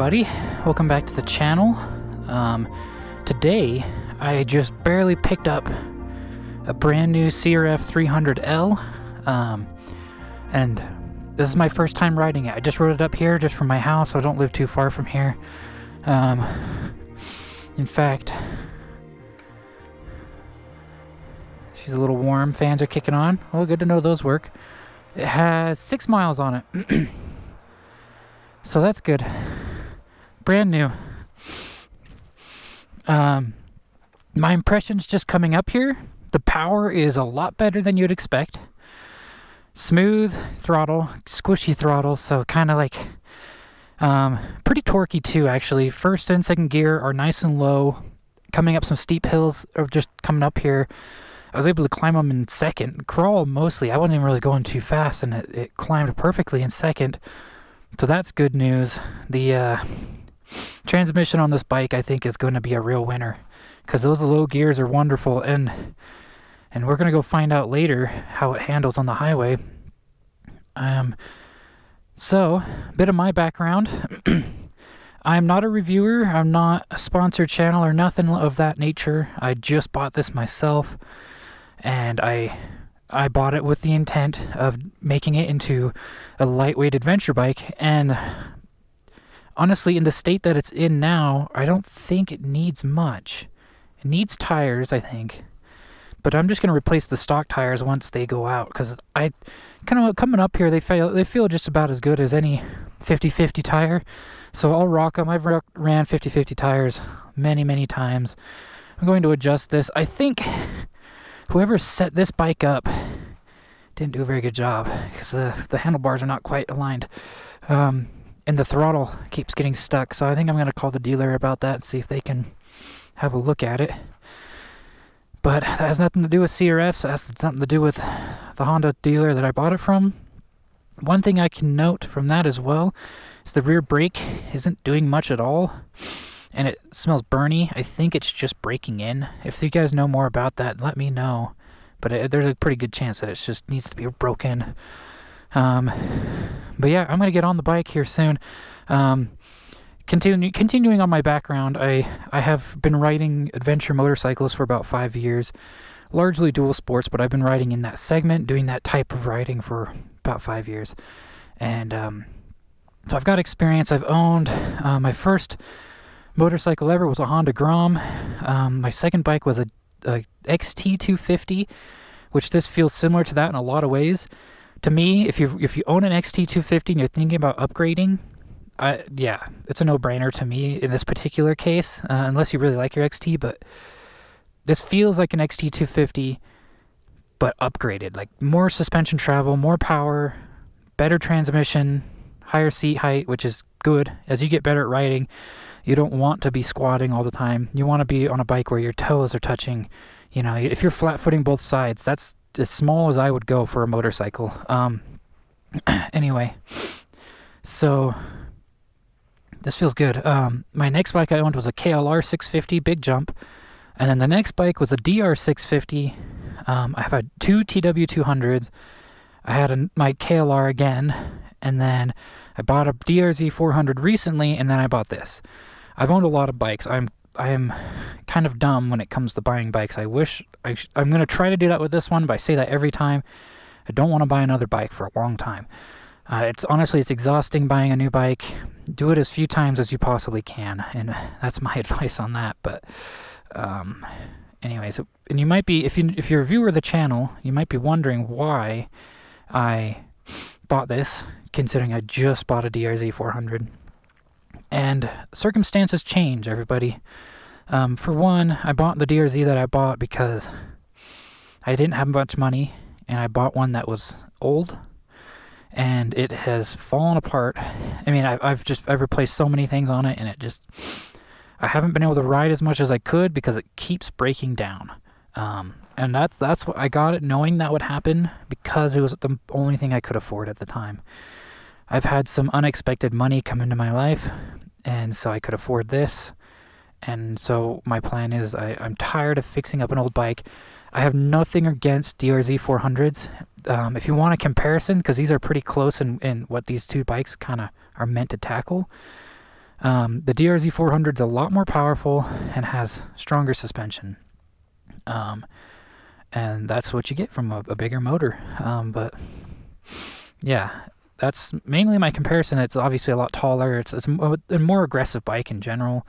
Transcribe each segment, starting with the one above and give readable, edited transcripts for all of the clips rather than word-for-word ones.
everybody, welcome back to the channel. Today I just barely picked up a brand new CRF 300L, and this is my first time riding it. I just rode it up here just from my house, so I don't live too far from here. In fact, she's a little warm, fans are kicking on. Well, good to know those work. It has 6 miles on it. So that's good. Brand new. My impressions just coming up here. The power is a lot better than you'd expect. Smooth throttle, squishy throttle, so kind of like pretty torquey too, actually. First and second gear are nice and low. Coming up some steep hills, or just coming up here, I was able to climb them in second. Crawl mostly. I wasn't even really going too fast, and it climbed perfectly in second. So that's good news. The transmission on this bike, I think, is going to be a real winner, because those low gears are wonderful, and we're going to go find out later how it handles on the highway. So, a bit of my background. I'm not a reviewer. I'm not a sponsored channel or nothing of that nature. I just bought this myself, and I bought it with the intent of making it into a lightweight adventure bike, and honestly, in the state that it's in now, I don't think it needs much. It needs tires, I think, but I'm just going to replace the stock tires once they go out, because I kind of coming up here, they feel just about as good as any 50/50 tire, so I'll rock them. I've ran 50/50 tires many times. I'm going to adjust this. I think whoever set this bike up didn't do a very good job, because the handlebars are not quite aligned, and the throttle keeps getting stuck. So I think I'm going to call the dealer about that and see if they can have a look at it. But that has nothing to do with CRFs. It has something to do with the Honda dealer that I bought it from. One thing I can note from that as well is the rear brake isn't doing much at all, and it smells burny. I think it's just breaking in. If you guys know more about that, let me know. But there's a pretty good chance that it just needs to be broken. But yeah, I'm going to get on the bike here soon. Continuing on my background, I have been riding adventure motorcycles for about 5 years. Largely dual sports, but I've been riding in that segment, doing that type of riding for about 5 years. And so I've got experience. I've owned my first motorcycle ever was a Honda Grom. My second bike was a XT250, which this feels similar to that in a lot of ways. To me, if you own an XT250 and you're thinking about upgrading, yeah, it's a no-brainer to me in this particular case, unless you really like your XT. But this feels like an XT250, but upgraded, like more suspension travel, more power, better transmission, higher seat height, which is good. As you get better at riding, you don't want to be squatting all the time. You want to be on a bike where your toes are touching. You know, if you're flat-footing both sides, that's as small as I would go for a motorcycle. Anyway, so this feels good. My next bike I owned was a KLR 650 big jump, and then the next bike was a DR 650. I've had 2 TW200s. I had my KLR again, and then I bought a DRZ 400 recently, and then I bought this. I've owned a lot of bikes. I am kind of dumb when it comes to buying bikes. I'm going to try to do that with this one, but I say that every time. I don't want to buy another bike for a long time. It's exhausting buying a new bike. Do it as few times as you possibly can, and that's my advice on that. But anyways, and you might be, if you're a viewer of the channel, you might be wondering why I bought this, considering I just bought a DRZ 400. And circumstances change, everybody. For one, I bought the DRZ that I bought because I didn't have much money, and I bought one that was old, and it has fallen apart. I mean, I've replaced so many things on it, and I haven't been able to ride as much as I could because it keeps breaking down. And that's what I got it, knowing that would happen, because it was the only thing I could afford at the time. I've had some unexpected money come into my life, and so I could afford this. And so my plan is, I'm tired of fixing up an old bike. I have nothing against DRZ 400s. If you want a comparison, because these are pretty close in what these two bikes kind of are meant to tackle, The DRZ 400 is a lot more powerful and has stronger suspension. And that's what you get from a bigger motor. But yeah, that's mainly my comparison. It's obviously a lot taller. It's a more aggressive bike in general.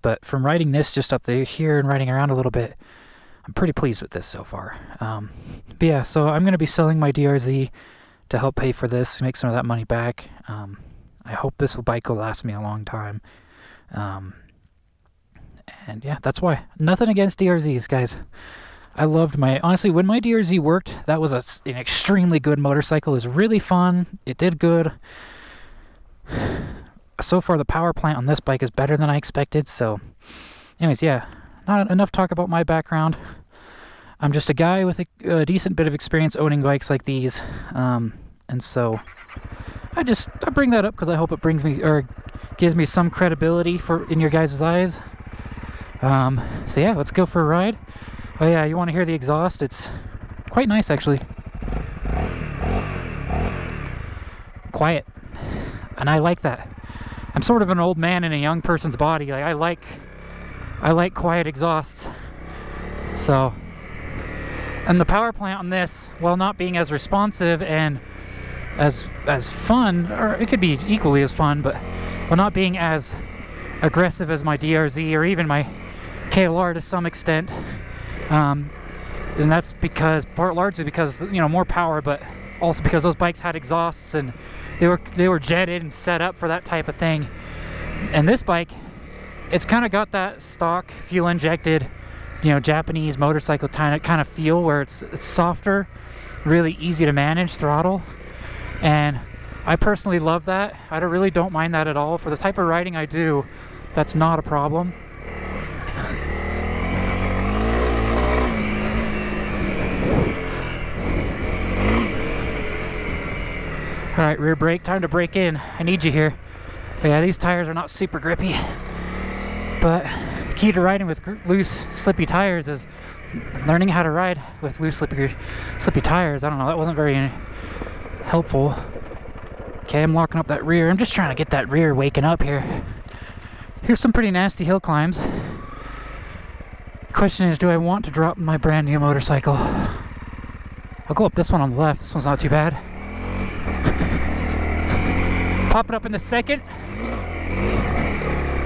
But from riding this just up there here and riding around a little bit, I'm pretty pleased with this so far. But yeah, so I'm going to be selling my DRZ to help pay for this, make some of that money back. I hope this bike will last me a long time. And yeah, that's why. Nothing against DRZs, guys. I loved honestly, when my DRZ worked, that was an extremely good motorcycle. It was really fun. It did good. So far, the power plant on this bike is better than I expected. So anyways, yeah, not enough talk about my background. I'm just a guy with a decent bit of experience owning bikes like these. And so I bring that up because I hope it gives me some credibility in your guys' eyes. So yeah, let's go for a ride. Oh yeah, you want to hear the exhaust? It's quite nice, actually. Quiet. And I like that. I'm sort of an old man in a young person's body. Like, I like quiet exhausts. So, and the power plant on this, while not being as responsive and as fun, or it could be equally as fun, but while not being as aggressive as my DRZ or even my KLR to some extent, and that's largely because, you know, more power, but also because those bikes had exhausts and they were jetted and set up for that type of thing. And this bike, it's kind of got that stock fuel injected, you know, Japanese motorcycle kind of feel, where it's softer, really easy to manage throttle, and I personally love that. I really don't mind that at all. For the type of riding I do, that's not a problem. Alright, rear brake, time to brake in. I need you here. But yeah, these tires are not super grippy. But key to riding with loose, slippy tires is learning how to ride with loose, slippy tires. I don't know, that wasn't very helpful. Okay, I'm locking up that rear. I'm just trying to get that rear waking up here. Here's some pretty nasty hill climbs. The question is, do I want to drop my brand new motorcycle? I'll go up this one on the left. This one's not too bad. Pop it up in the second.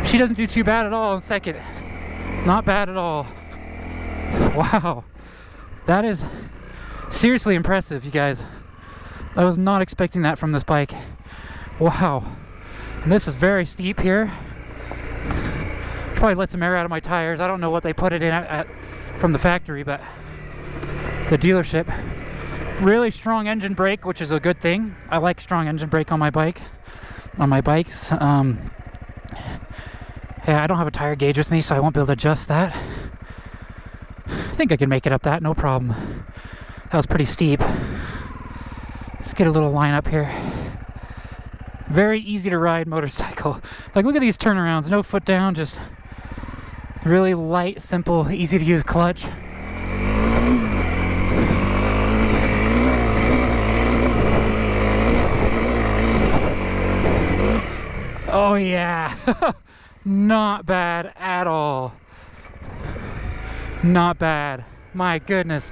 She doesn't do too bad at all in second. Not bad at all. Wow. That is seriously impressive, you guys. I was not expecting that from this bike. Wow. And this is very steep here. Probably let some air out of my tires. I don't know what they put it in from the factory, but the dealership. Really strong engine brake, which is a good thing. I like strong engine brake on my bikes. Yeah, I don't have a tire gauge with me, so I won't be able to adjust that. I think I can make it up that, no problem. That was pretty steep. Let's get a little line up here. Very easy to ride motorcycle. Like, look at these turnarounds, no foot down, just really light, simple, easy to use clutch. Oh yeah. Not bad at all. Not bad. My goodness.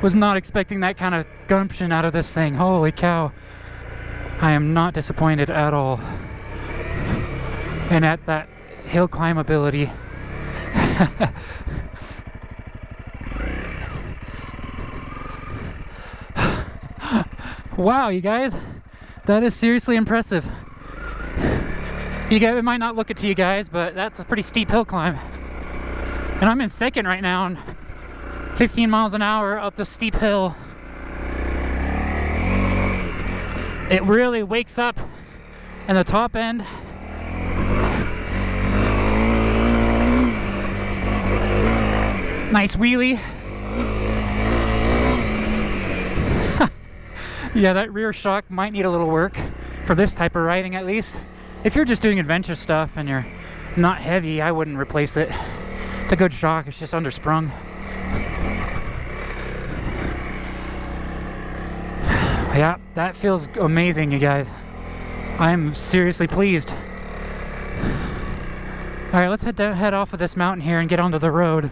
Was not expecting that kind of gumption out of this thing. Holy cow. I am not disappointed at all. And at that hill climb ability. Wow, you guys. That is seriously impressive. It might not look it to you guys, but that's a pretty steep hill climb. And I'm in second right now, and 15 miles an hour up the steep hill. It really wakes up in the top end. Nice wheelie. Yeah, that rear shock might need a little work for this type of riding, at least. If you're just doing adventure stuff and you're not heavy, I wouldn't replace it. It's a good shock, it's just undersprung. Yeah, that feels amazing, you guys. I'm seriously pleased. Alright, let's head off of this mountain here and get onto the road.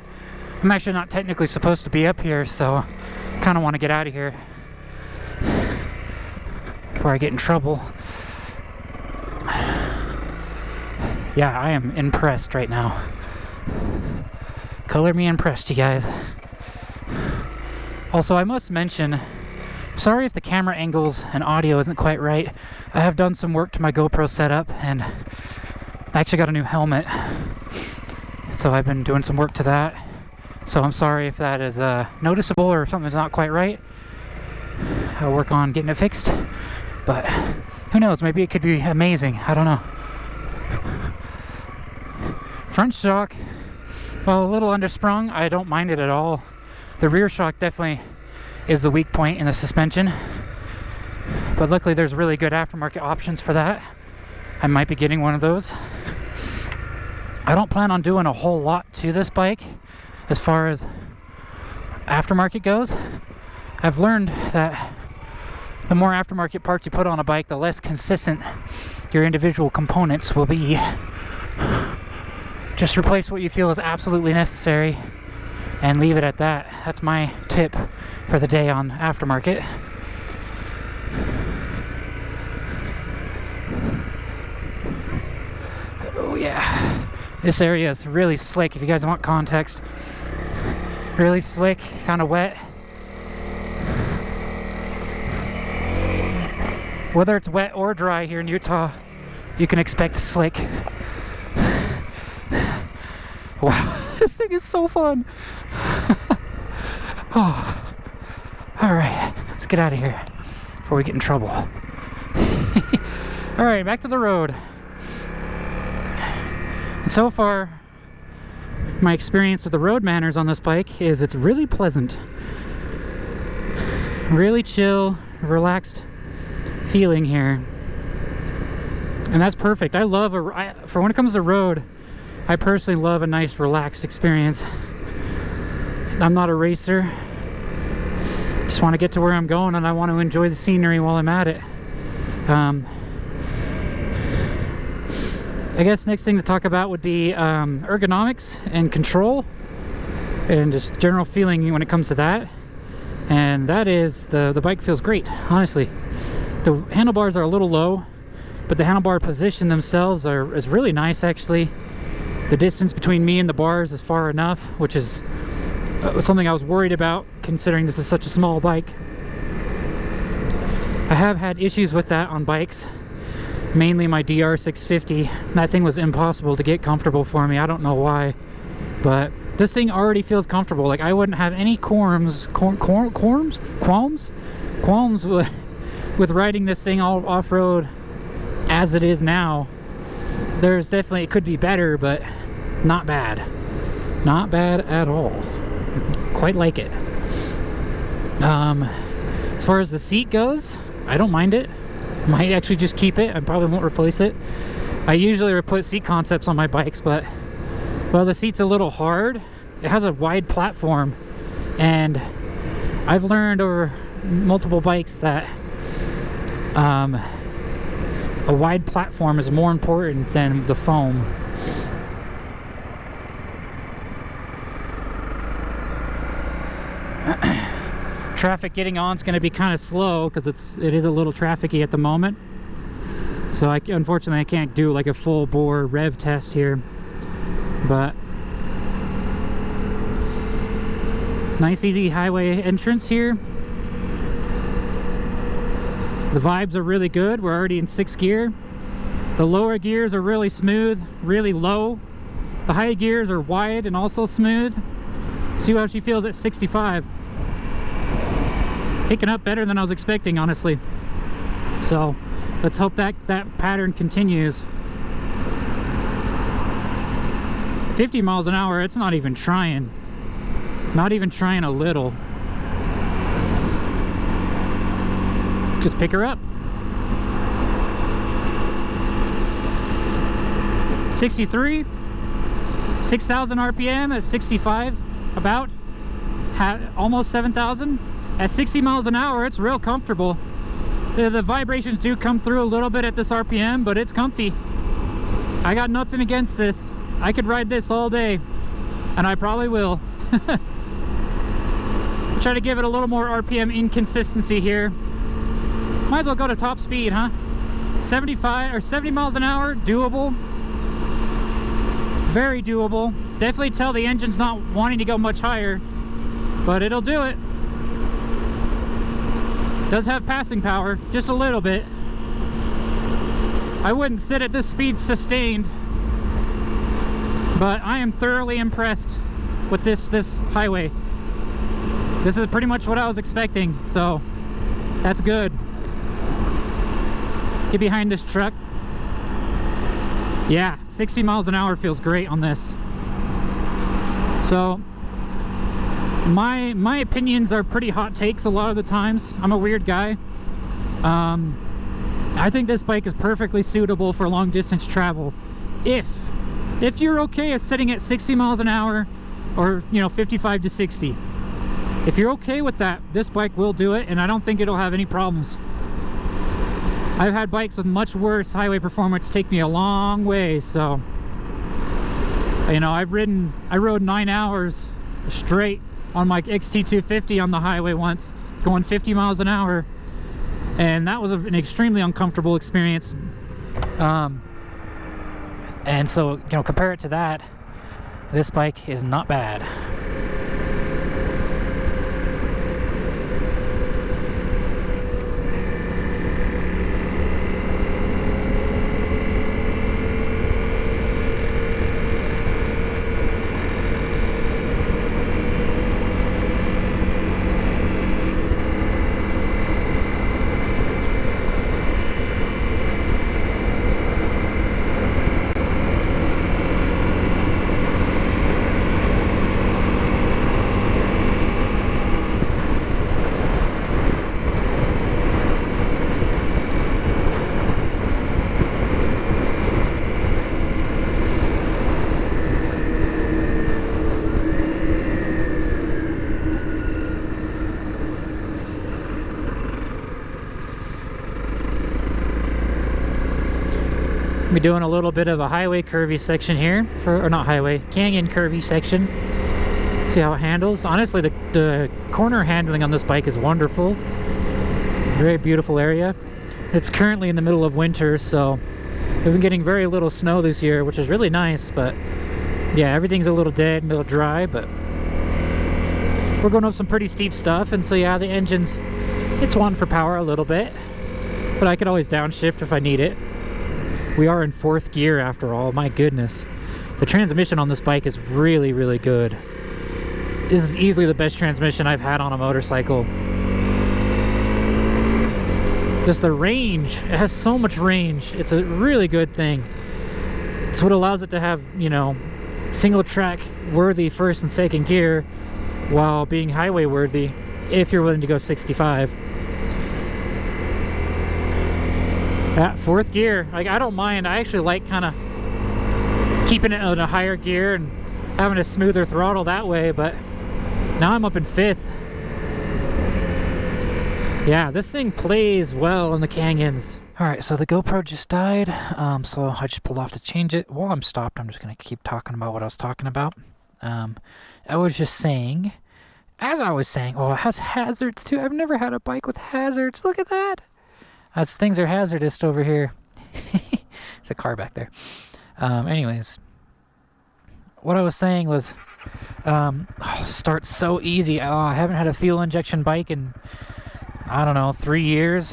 I'm actually not technically supposed to be up here, so I kind of want to get out of here before I get in trouble. Yeah, I am impressed right now. Color me impressed, you guys. Also, I must mention, sorry if the camera angles and audio isn't quite right. I have done some work to my GoPro setup, and I actually got a new helmet. So I've been doing some work to that. So I'm sorry if that is noticeable or if something's not quite right. I'll work on getting it fixed. But who knows, maybe it could be amazing. I don't know. Front shock, well, a little undersprung. I don't mind it at all. The rear shock definitely is the weak point in the suspension. But luckily there's really good aftermarket options for that. I might be getting one of those. I don't plan on doing a whole lot to this bike as far as aftermarket goes. I've learned that the more aftermarket parts you put on a bike, the less consistent your individual components will be. Just replace what you feel is absolutely necessary and leave it at that. That's my tip for the day on aftermarket. Oh yeah, this area is really slick if you guys want context. Really slick, kind of wet. Whether it's wet or dry here in Utah, you can expect slick. Wow, this thing is so fun. Oh. Alright, let's get out of here before we get in trouble. Alright, back to the road. And so far, my experience with the road manners on this bike is it's really pleasant. Really chill, relaxed feeling here. And that's perfect. I love for when it comes to road, I personally love a nice relaxed experience. I'm not a racer. Just want to get to where I'm going and I want to enjoy the scenery while I'm at it. I guess next thing to talk about would be ergonomics and control and just general feeling when it comes to that. And that is the bike feels great, honestly. The handlebars are a little low, but the handlebar position themselves is really nice actually. The distance between me and the bars is far enough, which is something I was worried about considering this is such a small bike. I have had issues with that on bikes, mainly my DR650. That thing was impossible to get comfortable for me. I don't know why, but this thing already feels comfortable. Like I wouldn't have any qualms with riding this thing all off-road as it is now. There's definitely, it could be better, but not bad. Not bad at all. Quite like it. As far as the seat goes, I don't mind it. Might actually just keep it. I probably won't replace it. I usually put seat concepts on my bikes, but well, the seat's a little hard. It has a wide platform, and I've learned over multiple bikes that a wide platform is more important than the foam. Traffic getting on is going to be kind of slow because it is a little trafficy at the moment. So unfortunately I can't do like a full bore rev test here, but nice easy highway entrance here. The vibes are really good. We're already in 6th gear. The lower gears are really smooth, really low. The high gears are wide and also smooth. See how she feels at 65. Picking up better than I was expecting, honestly. So let's hope that pattern continues. 50 miles an hour, it's not even trying. Not even trying a little. Just pick her up. 63, 6,000 RPM at 65, about almost 7,000 at 60 miles an hour. It's real comfortable. The vibrations do come through a little bit at this RPM, but it's comfy. I got nothing against this. I could ride this all day, and I probably will. Try to give it a little more RPM inconsistency here. Might as well go to top speed, huh? 75 or 70 miles an hour, doable. Very doable. Definitely tell the engine's not wanting to go much higher, but it'll do it. Does have passing power, just a little bit. I wouldn't sit at this speed sustained, but I am thoroughly impressed with this highway. This is pretty much what I was expecting, so that's good. Get behind this truck. Yeah, 60 miles an hour feels great on this. So my opinions are pretty hot takes a lot of the times. I'm a weird guy. I think this bike is perfectly suitable for long distance travel if you're okay with sitting at 60 miles an hour, or 55 to 60. If you're okay with that, this bike will do it, and I don't think it'll have any problems. I've had bikes with much worse highway performance take me a long way, so I rode 9 hours straight on my XT250 on the highway once, going 50 miles an hour, and that was an extremely uncomfortable experience. And so, compare it to that, this bike is not bad. Be doing a little bit of a highway curvy section here, or not highway, canyon curvy section. See how it handles. Honestly, the corner handling on this bike is wonderful. Very beautiful area. It's currently in the middle of winter, so we've been getting very little snow this year, which is really nice, but yeah, everything's a little dead, a little dry, but we're going up some pretty steep stuff, and so yeah, the engine's, it's wanting for power a little bit, but I could always downshift if I need it. We are in 4th gear after all, my goodness. The transmission on this bike is really, really good. This is easily the best transmission I've had on a motorcycle. Just the range, it has so much range. It's a really good thing. It's what allows it to have, single track worthy 1st and 2nd gear while being highway worthy if you're willing to go 65. At 4th gear, I don't mind. I actually like kind of keeping it in a higher gear and having a smoother throttle that way, but now I'm up in 5th. Yeah, this thing plays well in the canyons. Alright, so the GoPro just died, so I just pulled off to change it. While I'm stopped, I'm just going to keep talking about what I was talking about. I was just saying, as I was saying, oh, it has hazards too. I've never had a bike with hazards. Look at that. Things are hazardous over here. There's a car back there. Anyways, what I was saying was, starts so easy. Oh, I haven't had a fuel injection bike in, I don't know, 3 years.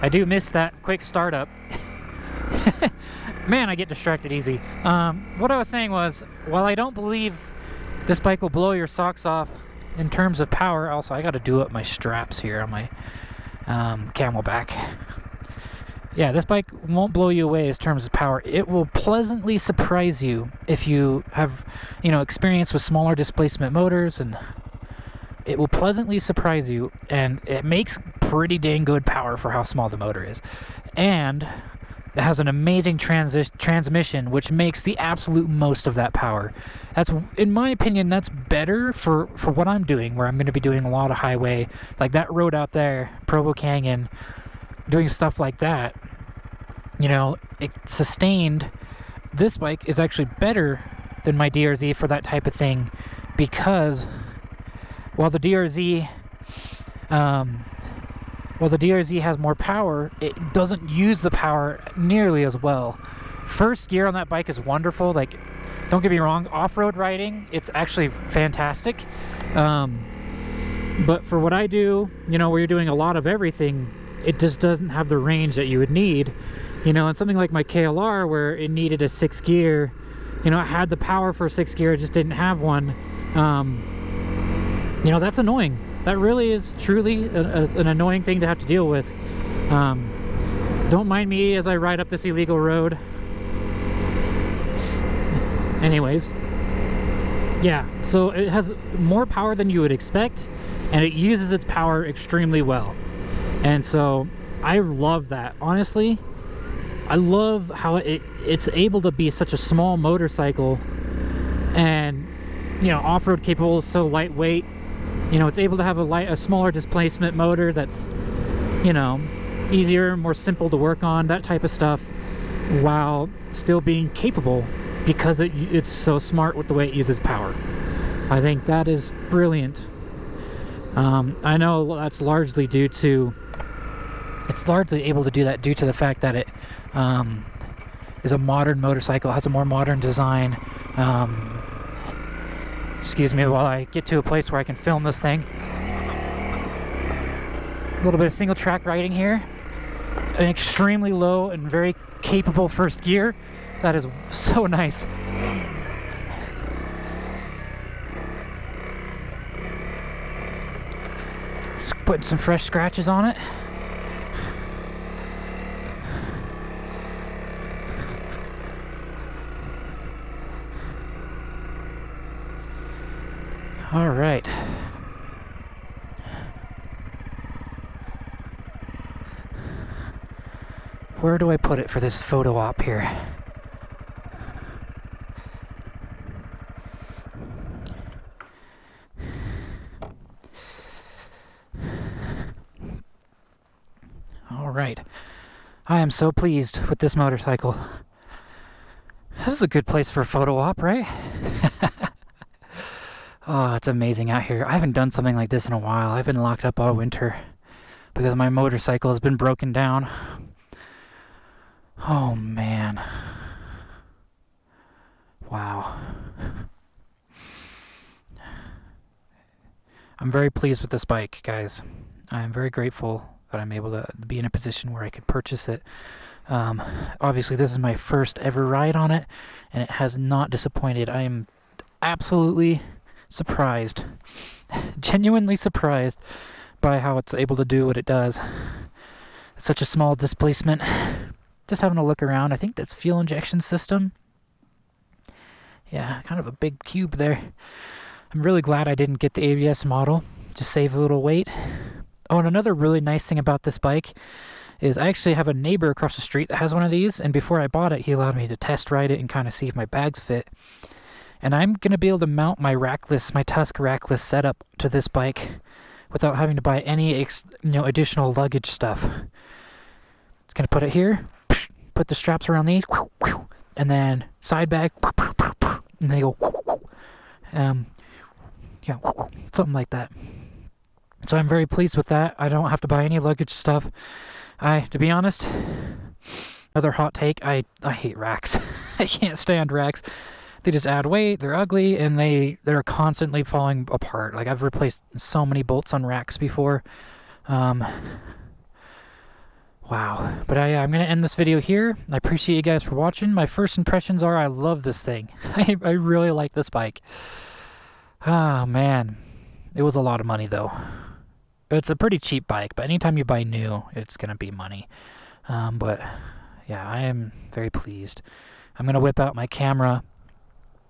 I do miss that quick startup. Man, I get distracted easy. What I was saying was, while I don't believe this bike will blow your socks off in terms of power, also I got to do up my straps here on my Camelback. Yeah, this bike won't blow you away in terms of power. It will pleasantly surprise you if you have, experience with smaller displacement motors, and it will pleasantly surprise you, and it makes pretty dang good power for how small the motor is. And it has an amazing transmission, which makes the absolute most of that power. That's, in my opinion, that's better for what I'm doing, where I'm going to be doing a lot of highway, like that road out there, Provo Canyon, doing stuff like that. It sustained this bike is actually better than my DRZ for that type of thing, because while the DRZ has more power, it doesn't use the power nearly as well. First gear on that bike is wonderful. Like, don't get me wrong, off-road riding, it's actually fantastic. But for what I do, you know, where you're doing a lot of everything, it just doesn't have the range that you would need. You know, and something like my KLR, where it needed a 6th gear, you know, it had the power for a 6th gear, it just didn't have one. You know, that's annoying. That really is truly an annoying thing to have to deal with. Don't mind me as I ride up this illegal road. Anyways, yeah, so it has more power than you would expect, and it uses its power extremely well. And so I love that. Honestly, I love how it's able to be such a small motorcycle, and, you know, off-road capable, so lightweight. You know, it's able to have a smaller displacement motor that's, you know, easier, more simple to work on, that type of stuff, while still being capable, because it's so smart with the way it uses power. I think that is brilliant. I know that's largely due to, it's largely able to do that due to the fact that it is a modern motorcycle, has a more modern design. Excuse me while I get to a place where I can film this thing. A little bit of single track riding here. An extremely low and very capable first gear. That is so nice. Just putting some fresh scratches on it. All right. Where do I put it for this photo op here? All right. I am so pleased with this motorcycle. This is a good place for a photo op, right? Oh, it's amazing out here. I haven't done something like this in a while. I've been locked up all winter because my motorcycle has been broken down. Oh, man. Wow. I'm very pleased with this bike, guys. I'm very grateful that I'm able to be in a position where I could purchase it. Obviously, this is my first ever ride on it, and it has not disappointed. I am absolutely surprised, genuinely surprised by how it's able to do what it does. It's such a small displacement. Just having a look around, I think that's fuel injection system. Yeah, kind of a big cube there. I'm really glad I didn't get the ABS model, just save a little weight. Oh, and another really nice thing about this bike is I actually have a neighbor across the street that has one of these, and before I bought it, he allowed me to test ride it and kind of see if my bags fit. And I'm going to be able to mount my rackless, my Tusk rackless setup to this bike without having to buy any additional luggage stuff. Just going to put it here, put the straps around these, and then side bag, and they go, yeah, something like that. So I'm very pleased with that. I don't have to buy any luggage stuff. To be honest, another hot take, I hate racks. I can't stand racks. They just add weight, they're ugly, and they're constantly falling apart. Like, I've replaced so many bolts on racks before. Wow. But I'm going to end this video here. I appreciate you guys for watching. My first impressions are I love this thing. I really like this bike. Oh, man. It was a lot of money, though. It's a pretty cheap bike, but anytime you buy new, it's going to be money. But, yeah, I am very pleased. I'm going to whip out my camera.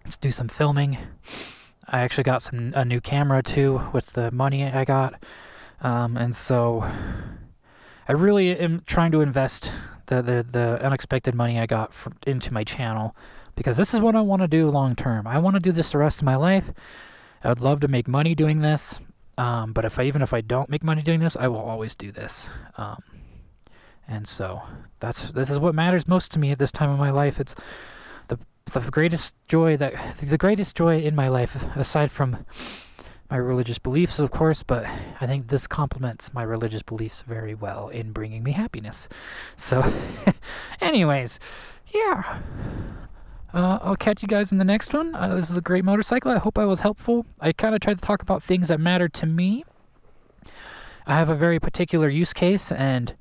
Let's do some filming. I actually got a new camera too with the money I got, and so I really am trying to invest the unexpected money I got into my channel, because this is what I want to do long term. I want to do this the rest of my life. I would love to make money doing this, but even if I don't make money doing this, I will always do this. And so this is what matters most to me at this time of my life. It's the the greatest joy in my life, aside from my religious beliefs, of course, but I think this complements my religious beliefs very well in bringing me happiness. So, anyways, yeah. I'll catch you guys in the next one. This is a great motorcycle. I hope I was helpful. I kind of tried to talk about things that matter to me. I have a very particular use case, and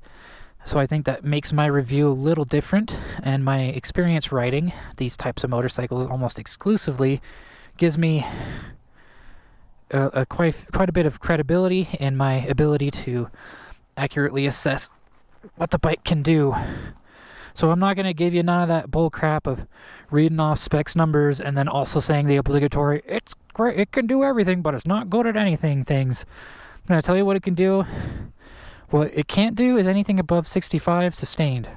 so I think that makes my review a little different, and my experience riding these types of motorcycles almost exclusively gives me quite a bit of credibility in my ability to accurately assess what the bike can do. So I'm not going to give you none of that bull crap of reading off specs numbers and then also saying the obligatory, it's great, it can do everything, but it's not good at anything things. I'm going to tell you what it can do. What it can't do is anything above 65 sustained.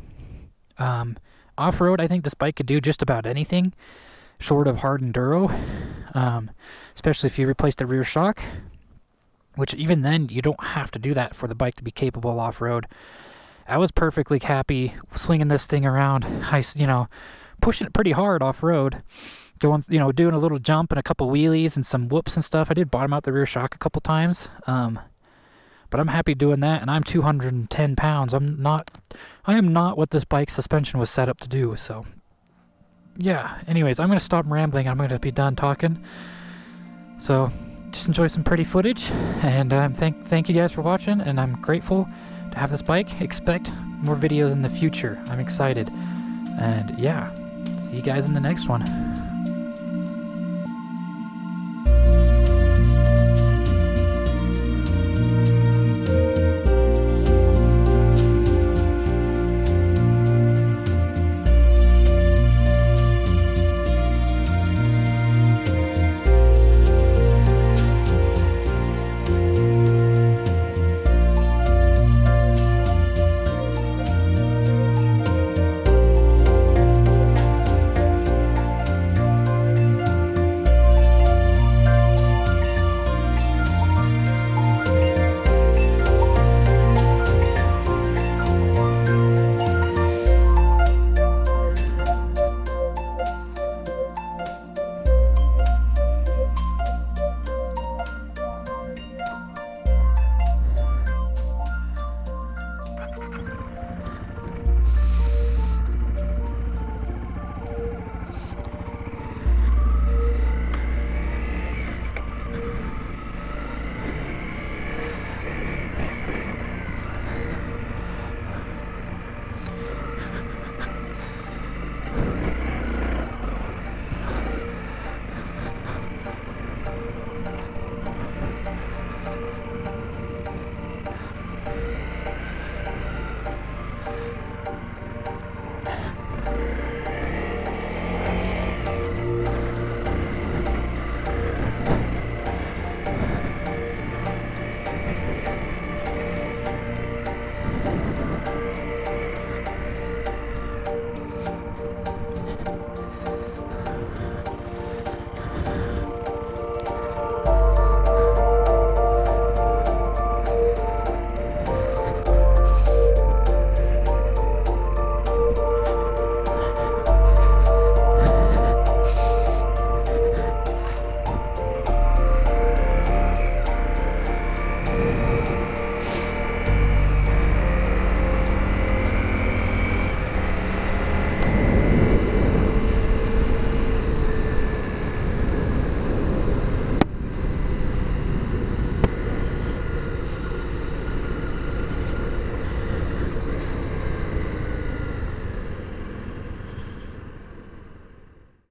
Off-road, I think this bike could do just about anything short of hard enduro, especially if you replace the rear shock, which even then you don't have to do that for the bike to be capable off-road. I was perfectly happy swinging this thing around, pushing it pretty hard off-road, doing a little jump and a couple wheelies and some whoops and stuff. I did bottom out the rear shock a couple times, but I'm happy doing that, and I'm 210 pounds. I am not what this bike suspension was set up to do, so yeah. Anyways, I'm going to stop rambling. I'm going to be done talking. So just enjoy some pretty footage, and thank you guys for watching, and I'm grateful to have this bike. Expect more videos in the future. I'm excited, and yeah, see you guys in the next one.